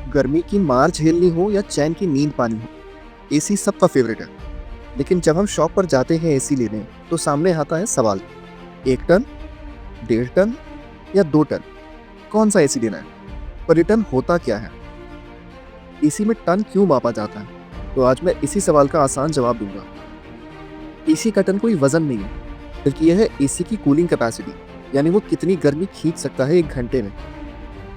गर्मी की मार झेलनी हो या चैन की नींद पानी हो, एसी सबका फेवरेट है। लेकिन जब हम शॉप पर जाते हैं एसी लेने, तो सामने आता है सवाल, 1 टन, 1.5 टन या 2 टन, कौन सा एसी लेना है? पर ये टन होता क्या है? एसी में टन क्यों मापा जाता है? तो आज मैं इसी सवाल का आसान जवाब दूंगा। एसी का टन कोई वजन नहीं है, बल्कि यह है एसी की कूलिंग कैपेसिटी, यानी वो कितनी गर्मी खींच सकता है 1 घंटे में।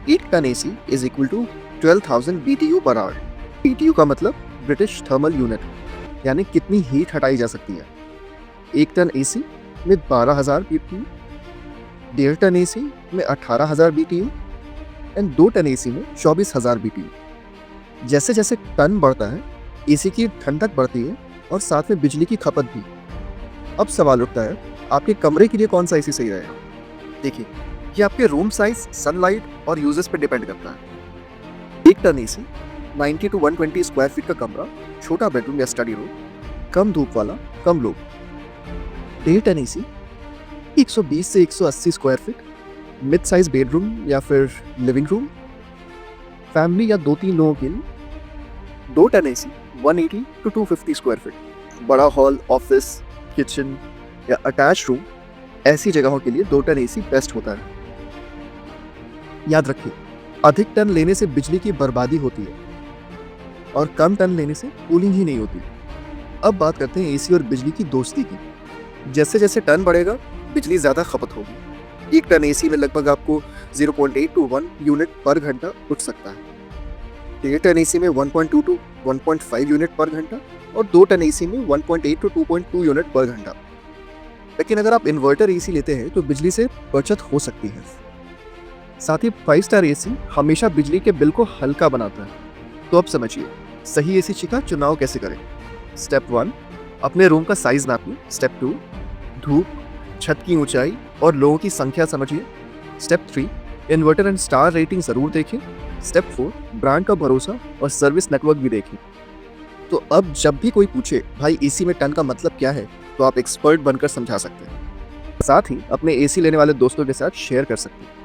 1 ton AC is equal to 12,000 BTU per hour. BTU का मतलब ब्रिटिश थर्मल यूनिट, यानी कितनी हीट हटाई जा सकती है। 1 टन एसी में 12,000 BTU, 1.5 टन एसी में 18,000 BTU एंड 2 टन एसी में 24,000 BTU। जैसे जैसे टन बढ़ता है, एसी की ठंडक बढ़ती है और साथ में बिजली की खपत भी। अब सवाल उठता है, आपके कमरे के लिए कौन सा एसी सही रहेगा? देखिए, ये आपके रूम साइज, सनलाइट और यूजेस पे डिपेंड करता है। 1 ton AC 90 to 120 square feet का कमरा, छोटा बेडरूम या स्टडी रूम, कम धूप वाला, कम लोग। 1.5 टन एसी 120 से 180 square feet, mid size bedroom या फिर लिविंग रूम, फैमिली या 2-3 लोगों के लिए। 2 ton AC 180 to 250 square feet, बड़ा हॉल, ऑफिस, किचन या अटैच रूम, ऐसी जगहों के लिए 2 टन एसी बेस्ट होता है। याद रखिए, अधिक टन लेने से बिजली की बर्बादी होती है और कम टन लेने से कूलिंग ही नहीं होती। अब बात करते हैं एसी और बिजली की दोस्ती की। जैसे जैसे टन बढ़ेगा, बिजली ज़्यादा खपत होगी। 1 टन एसी में लगभग आपको 0.8 to 1 यूनिट पर घंटा उठ सकता है। 1.5 टन एसी में 1.2 to 1.5 यूनिट पर घंटा और 2 टन एसी में 1.8 to 2.2 यूनिट पर घंटा। लेकिन अगर आप इन्वर्टर एसी लेते हैं तो बिजली से बचत हो सकती है। साथ ही 5 स्टार एसी हमेशा बिजली के बिल को हल्का बनाता है। तो अब समझिए, सही एसी का चुनाव कैसे करें। स्टेप 1, अपने रूम का साइज नापिए। स्टेप 2, धूप, छत की ऊंचाई और लोगों की संख्या समझिए। Step 3, inverter and star rating जरूर देखें। स्टेप 4, ब्रांड का भरोसा और सर्विस नेटवर्क भी देखें। तो अब जब भी कोई पूछे भाई एसी में टन का मतलब क्या है, तो आप एक्सपर्ट बनकर समझा सकते हैं। साथ ही अपने एसी लेने वाले दोस्तों के साथ शेयर कर सकते हैं।